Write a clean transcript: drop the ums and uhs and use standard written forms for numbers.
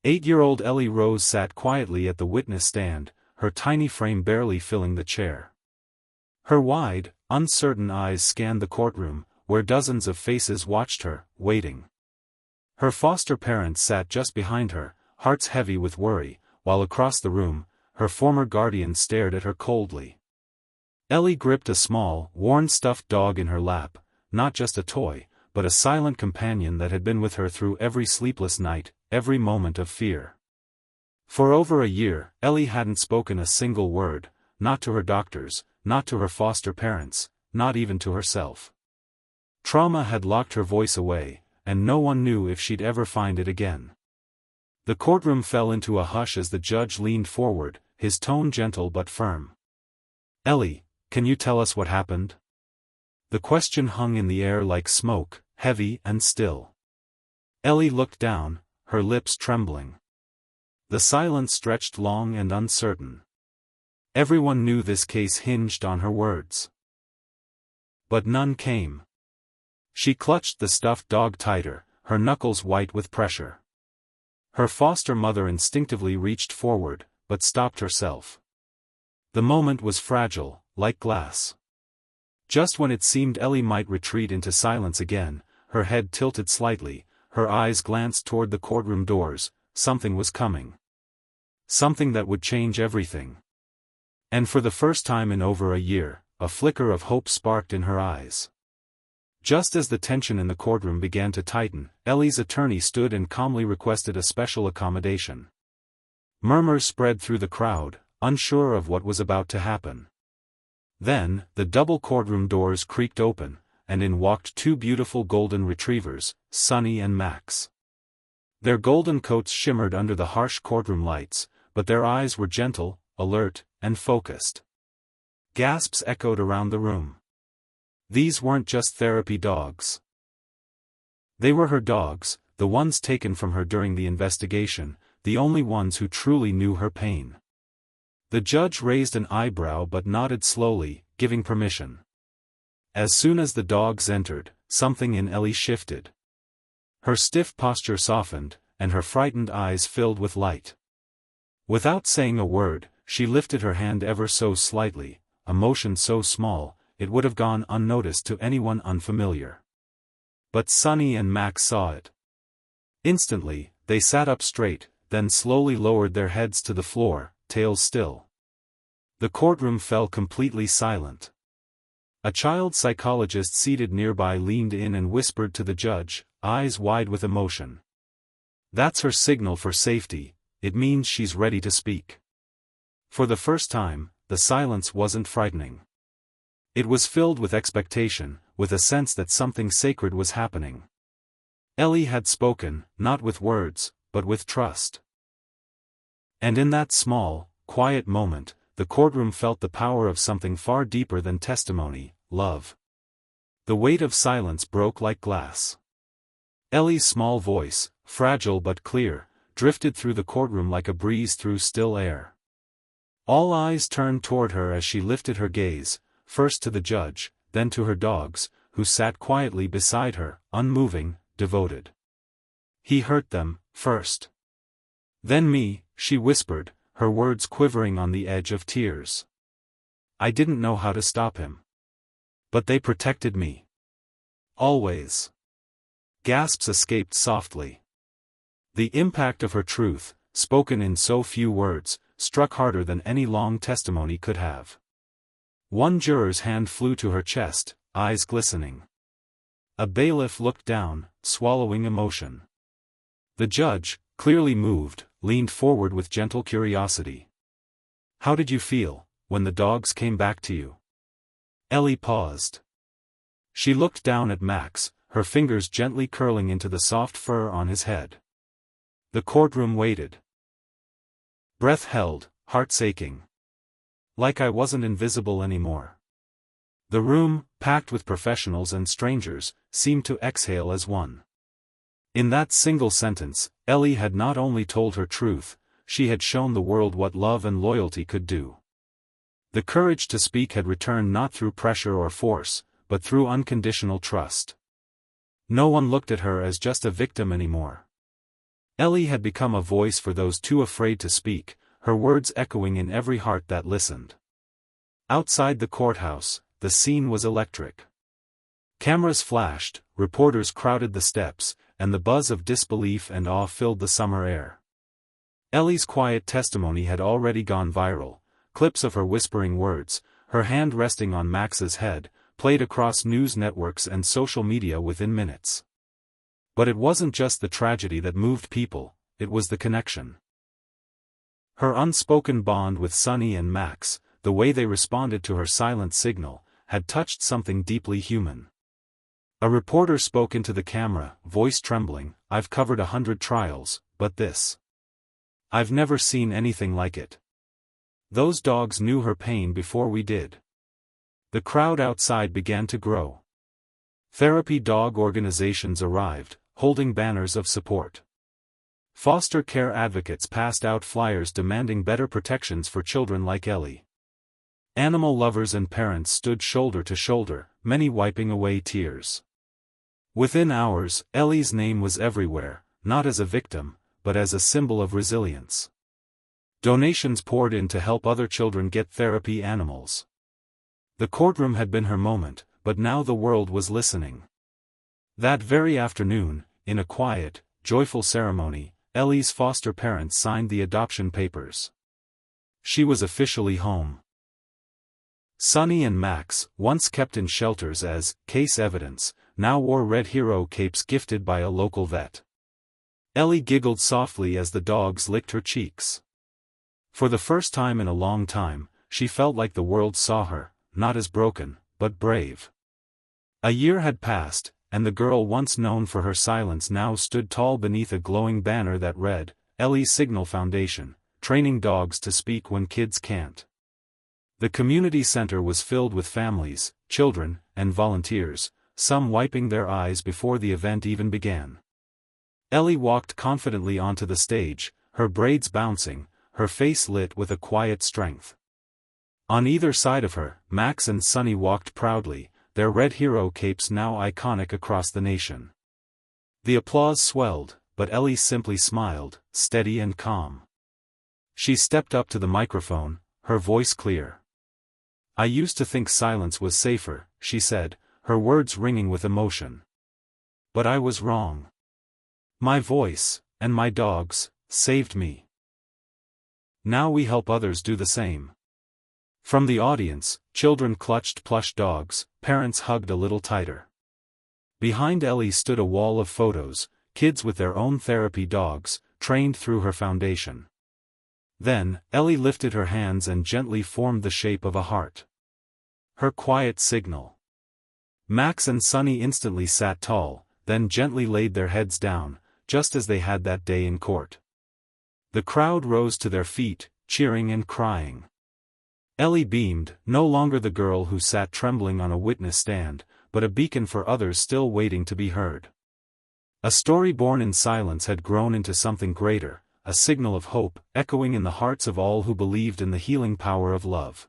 8-year-old Ellie Rose sat quietly at the witness stand, her tiny frame barely filling the chair. Her wide, uncertain eyes scanned the courtroom, where dozens of faces watched her, waiting. Her foster parents sat just behind her, hearts heavy with worry, while across the room, her former guardian stared at her coldly. Ellie gripped a small, worn stuffed dog in her lap, not just a toy, but a silent companion that had been with her through every sleepless night, every moment of fear. For over a year, Ellie hadn't spoken a single word, not to her doctors, not to her foster parents, not even to herself. Trauma had locked her voice away, and no one knew if she'd ever find it again. The courtroom fell into a hush as the judge leaned forward, his tone gentle but firm. "Ellie, can you tell us what happened?" The question hung in the air like smoke, heavy and still. Ellie looked down, her lips trembling. The silence stretched long and uncertain. Everyone knew this case hinged on her words. But none came. She clutched the stuffed dog tighter, her knuckles white with pressure. Her foster mother instinctively reached forward, but stopped herself. The moment was fragile, like glass. Just when it seemed Ellie might retreat into silence again, her head tilted slightly, her eyes glanced toward the courtroom doors. Something was coming. Something that would change everything. And for the first time in over a year, a flicker of hope sparked in her eyes. Just as the tension in the courtroom began to tighten, Ellie's attorney stood and calmly requested a special accommodation. Murmurs spread through the crowd, unsure of what was about to happen. Then, the double courtroom doors creaked open, and in walked two beautiful golden retrievers, Sunny and Max. Their golden coats shimmered under the harsh courtroom lights, but their eyes were gentle, alert, and focused. Gasps echoed around the room. These weren't just therapy dogs. They were her dogs, the ones taken from her during the investigation, the only ones who truly knew her pain. The judge raised an eyebrow but nodded slowly, giving permission. As soon as the dogs entered, something in Ellie shifted. Her stiff posture softened, and her frightened eyes filled with light. Without saying a word, she lifted her hand ever so slightly, a motion so small, it would have gone unnoticed to anyone unfamiliar. But Sunny and Max saw it. Instantly, they sat up straight, then slowly lowered their heads to the floor, tails still. The courtroom fell completely silent. A child psychologist seated nearby leaned in and whispered to the judge, eyes wide with emotion. "That's her signal for safety, it means she's ready to speak." For the first time, the silence wasn't frightening. It was filled with expectation, with a sense that something sacred was happening. Ellie had spoken, not with words, but with trust. And in that small, quiet moment, the courtroom felt the power of something far deeper than testimony, love. The weight of silence broke like glass. Ellie's small voice, fragile but clear, drifted through the courtroom like a breeze through still air. All eyes turned toward her as she lifted her gaze, first to the judge, then to her dogs, who sat quietly beside her, unmoving, devoted. "He hurt them, first. Then me," she whispered, her words quivering on the edge of tears. "I didn't know how to stop him. But they protected me. Always." Gasps escaped softly. The impact of her truth, spoken in so few words, struck harder than any long testimony could have. One juror's hand flew to her chest, eyes glistening. A bailiff looked down, swallowing emotion. The judge, clearly moved, leaned forward with gentle curiosity. "How did you feel, when the dogs came back to you?" Ellie paused. She looked down at Max, her fingers gently curling into the soft fur on his head. The courtroom waited. Breath held, hearts aching. Like I wasn't invisible anymore. The room, packed with professionals and strangers, seemed to exhale as one. In that single sentence, Ellie had not only told her truth, she had shown the world what love and loyalty could do. The courage to speak had returned not through pressure or force, but through unconditional trust. No one looked at her as just a victim anymore. Ellie had become a voice for those too afraid to speak, her words echoing in every heart that listened. Outside the courthouse, the scene was electric. Cameras flashed, reporters crowded the steps, and the buzz of disbelief and awe filled the summer air. Ellie's quiet testimony had already gone viral. Clips of her whispering words, her hand resting on Max's head, played across news networks and social media within minutes. But it wasn't just the tragedy that moved people, it was the connection. Her unspoken bond with Sonny and Max, the way they responded to her silent signal, had touched something deeply human. A reporter spoke into the camera, voice trembling, "I've covered 100 trials, but this. I've never seen anything like it. Those dogs knew her pain before we did." The crowd outside began to grow. Therapy dog organizations arrived, holding banners of support. Foster care advocates passed out flyers demanding better protections for children like Ellie. Animal lovers and parents stood shoulder to shoulder, many wiping away tears. Within hours, Ellie's name was everywhere, not as a victim, but as a symbol of resilience. Donations poured in to help other children get therapy animals. The courtroom had been her moment, but now the world was listening. That very afternoon, in a quiet, joyful ceremony, Ellie's foster parents signed the adoption papers. She was officially home. Sonny and Max, once kept in shelters as case evidence, now wore red hero capes gifted by a local vet. Ellie giggled softly as the dogs licked her cheeks. For the first time in a long time, she felt like the world saw her, not as broken, but brave. A year had passed, and the girl once known for her silence now stood tall beneath a glowing banner that read, Ellie's Signal Foundation, training dogs to speak when kids can't. The community center was filled with families, children, and volunteers, some wiping their eyes before the event even began. Ellie walked confidently onto the stage, her braids bouncing, her face lit with a quiet strength. On either side of her, Max and Sonny walked proudly, their red hero capes now iconic across the nation. The applause swelled, but Ellie simply smiled, steady and calm. She stepped up to the microphone, her voice clear. "I used to think silence was safer," she said, her words ringing with emotion. "But I was wrong. My voice, and my dogs, saved me. Now we help others do the same." From the audience, children clutched plush dogs, parents hugged a little tighter. Behind Ellie stood a wall of photos, kids with their own therapy dogs, trained through her foundation. Then, Ellie lifted her hands and gently formed the shape of a heart. Her quiet signal. Max and Sonny instantly sat tall, then gently laid their heads down, just as they had that day in court. The crowd rose to their feet, cheering and crying. Ellie beamed, no longer the girl who sat trembling on a witness stand, but a beacon for others still waiting to be heard. A story born in silence had grown into something greater, a signal of hope, echoing in the hearts of all who believed in the healing power of love.